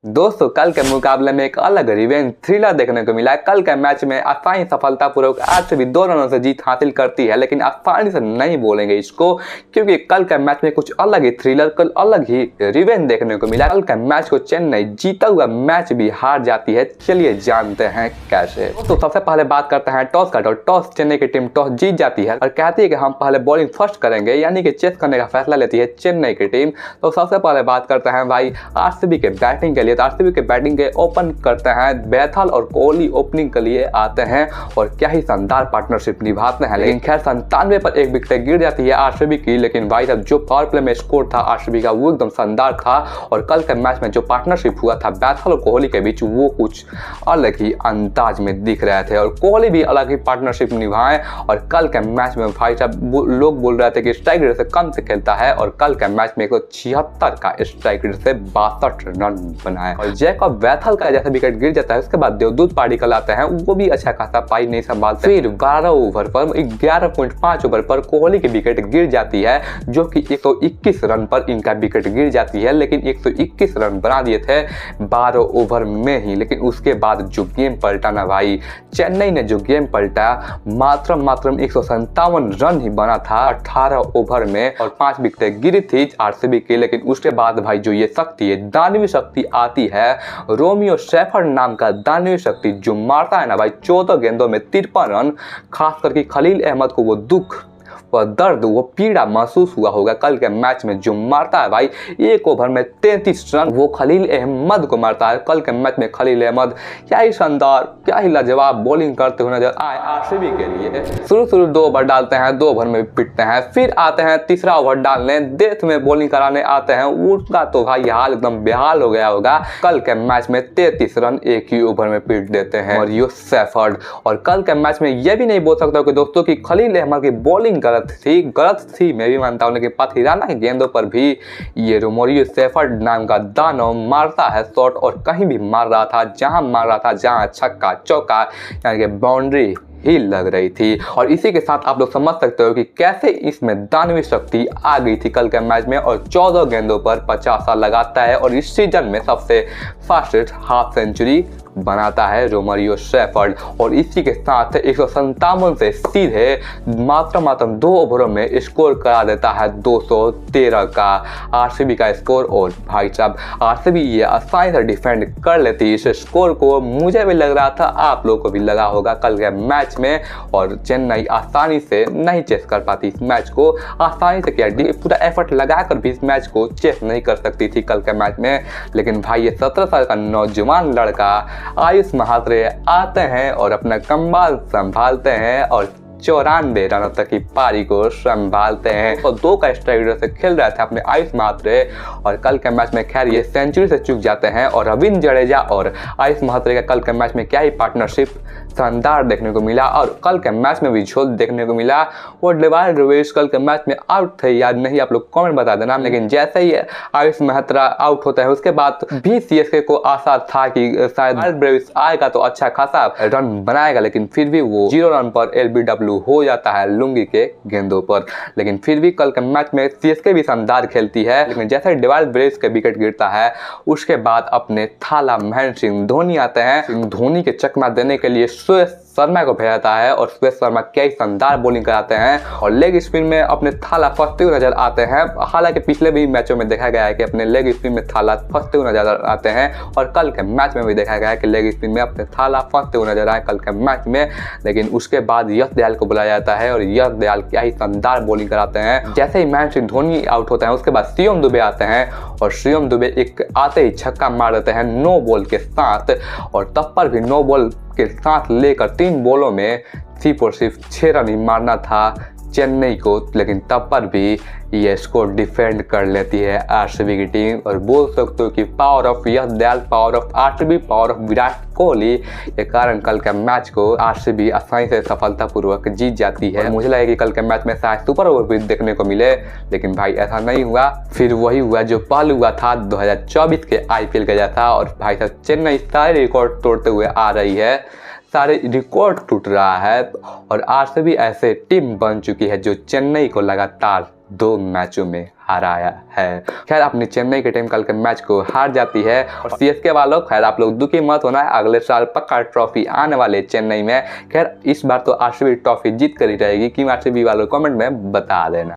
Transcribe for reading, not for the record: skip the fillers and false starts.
दोस्तों कल के मुकाबले में एक अलग रिवेंज थ्रिलर देखने को मिला। कल के मैच में आसानी सफलतापूर्वक आरसीबी 2 रनों से जीत हासिल करती है, लेकिन आसानी से नहीं बोलेंगे इसको, क्योंकि कल के मैच में कुछ अलग ही थ्रिलर, कल अलग ही रिवेंज देखने को मिला। कल के मैच को चेन्नई जीता हुआ मैच भी हार जाती है। चलिए जानते हैं कैसे। तो सबसे पहले बात करते हैं टॉस का। टॉस चेन्नई की टीम टॉस जीत जाती है और कहती है कि हम पहले बॉलिंग फर्स्ट करेंगे, यानी कि चेस करने का फैसला लेती है चेन्नई की टीम। तो सबसे पहले बात करते हैं भाई आरसीबी के बैटिंग के लिए। आरसीबी के बैटिंग के ओपन करते हैं बैथल और कोहली ओपनिंग के लिए आते हैं और क्या ही शानदार पार्टनरशिप निभाते हैं। लेकिन खैर 97 पर एक विकेट गिर जाती है आरसीबी की, लेकिन भाई साहब जो पावर प्ले में स्कोर था आरसीबी का वो एकदम शानदार था। और कल के मैच में जो पार्टनरशिप हुआ था बैथल और कोहली के बीच वो कुछ अलग ही अंदाज में दिख रहे थे और कोहली भी अलग ही पार्टनरशिप निभाए। और कल के मैच में भाई साहब लोग बोल रहे थे कि स्ट्राइक रेट से कम से खेलता है और कल के मैच में 176 का स्ट्राइक रेट से 62 रन बनाए। और जैकब बैथल का जैसे विकेट गिर जाता है उसके बाद देवदूत पाडिक्कल आते हैं, वो भी अच्छा खासा पाई नहीं संभालते। फिर 12 ओवर पर 11.5 ओवर पर कोहली की विकेट गिर जाती है, जो कि 121 रन पर इनका विकेट गिर जाती है। लेकिन 121 रन बना दिए थे 12 ओवर में ही। लेकिन उसके बाद जो गेम पलटा ना भाई, चेन्नई ने जो गेम पलटा मात्र 157 रन ही बना था 18 ओवर में और 5 विकेट गिरी थी आरसीबी की। लेकिन उसके बाद भाई जो ये शक्ति है, दानवी शक्ति आती है, रोमियो शेफर्ड नाम का दानवी शक्ति जो मारता है ना भाई 14 गेंदों में 53 रन। खास करके खलील अहमद को वो दुख, वो दर्द, वो पीड़ा महसूस हुआ होगा कल के मैच में। जो मारता है भाई एक ओवर में 33 रन, वो खलील अहमद को मारता है। कल के मैच में खलील अहमद क्या ही शानदार, क्या ही लाजवाब बॉलिंग करते हुए नजर आए आरसीबी के लिए। शुरू 2 ओवर डालते हैं, 2 ओवर में पिटते हैं। फिर आते हैं तीसरा ओवर डालने, डेथ में बॉलिंग कराने आते हैं। उसका तो भाई हाल एकदम बेहाल हो गया होगा। कल के मैच में 33 रन एक ही ओवर में पीट देते हैं और यो शेफर्ड। और कल के मैच में यह भी नहीं बोल सकता कि दोस्तों की खलील अहमद की बॉलिंग गलत थी, मैं भी मानता हूं। लेकिन पाथिराना के गेंदों पर भी ये रोमियो शेफर्ड नाम का दानव मारता है शॉट और कहीं भी मार रहा था, जहां मार रहा था, जहां छक्का चौका यानी कि बाउंड्री ही लग रही थी। और इसी के साथ आप लोग समझ सकते हो कि कैसे इसमें दानवी शक्ति आ गई थी कल के मैच में। और 14 गेंदों पर 50 रन लगाता है और इस सीजन में सबसे फास्टेस्ट हाफ सेंचुरी बनाता है रोमियो शेफर्ड। और इसी के साथ 157 से सीधे मात्र 2 ओवरों में स्कोर करा देता है 213 का आरसीबी का स्कोर। और भाई साहब आरसीबी ये आसानी से डिफेंड कर लेती इस स्कोर को। मुझे भी लग रहा था, आप लोगों को भी लगा होगा कल के मैच में। और चेन्नई आसानी से नहीं चेस कर पाती इस मैच को, आसानी से क्या पूरा एफर्ट लगाकर भी इस मैच को चेस नहीं कर सकती थी कल के मैच में। लेकिन भाई ये 17 साल का नौजवान लड़का आयुष महात्रे आते हैं और अपना कमाल संभालते हैं और 94 रनों तक की पारी को संभालते हैं। और 2 का स्ट्राइक रेट से खेल रहे थे अपने आयुष महात्रे और कल के मैच में खैर ये सेंचुरी से चूक जाते हैं। और रविंद्र जडेजा और आयुष महात्रे का कल के मैच में क्या ही पार्टनरशिप शानदार देखने को मिला। और कल के मैच में भी झोल देखने को मिला। और डेवाल्ड ब्रेविस कल के मैच में आउट थे या नहीं आप लोग कमेंट बता देना। लेकिन जैसे ही आयुष महात्रा आउट होता है उसके बाद भी सीएसके को आशा था कि शायद ब्रेविस आएगा तो अच्छा खासा रन बनाएगा, लेकिन फिर भी वो 0 रन पर एलबीडब्ल्यू हो जाता है लुंगी के गेंदों पर। लेकिन फिर भी कल के मैच में सीएसके भी शानदार खेलती है। लेकिन जैसे डेवाल्ड ब्रेविस के विकेट गिरता है उसके बाद अपने थाला महेंद्र सिंह धोनी आते हैं। धोनी के चकमा देने के लिए सुरेश शर्मा को भेजता है और सुरेश शर्मा क्या शानदार बॉलिंग कराते हैं और लेग स्पिन में अपने थाला फंसते हुए नजर आते हैं। हालांकि पिछले भी मैचों में देखा गया है कि अपने लेग स्पिन में थाला फंसते हुए नजर आते हैं और कल के मैच में भी देखा गया है कि लेग स्पिन में अपने थाला फंसते हुए नजर आए कल के मैच में। लेकिन उसके बाद यश दयाल को बुलाया जाता है और यश दयाल क्या ही शानदार बॉलिंग कराते हैं। जैसे ही महेंद्र सिंह धोनी आउट होता है उसके बाद शिवम दुबे आते हैं और शिवम दुबे एक आते ही छक्का मार देते हैं 9 बॉल के साथ। और तब पर भी 9 बॉल के साथ लेकर 3 बॉलों में सिर्फ और सिर्फ 6 रन ही मारना था चेन्नई को। लेकिन तब पर भी ये स्कोर डिफेंड कर लेती है आरसीबी की टीम। और बोल सकते हो कि power of Yash Dayal, power of RCB, power of Virat Kohli के कारण कल के मैच को आरसीबी आसानी से सफलतापूर्वक जीत जाती है। मुझे लगा कि कल के मैच में शायद सुपर ओवर भी देखने को मिले, लेकिन भाई ऐसा नहीं हुआ। फिर वही हुआ जो पहले हुआ था 2024 के आईपीएल का था। और भाई साहब चेन्नई सारे रिकॉर्ड तोड़ते हुए आ रही है, सारे रिकॉर्ड टूट रहा है और आरसीबी ऐसे टीम बन चुकी है जो चेन्नई को लगातार 2 मैचों में हराया है। खैर अपनी चेन्नई की टीम कल के मैच को हार जाती है और सीएसके वालों खैर आप लोग दुखी मत होना है, अगले साल पक्का ट्रॉफी आने वाले चेन्नई में। खैर इस बार तो आरसीबी ट्रॉफी जीत कर ही रहेगी, क्यों आरसीबी वालों कमेंट में बता देना।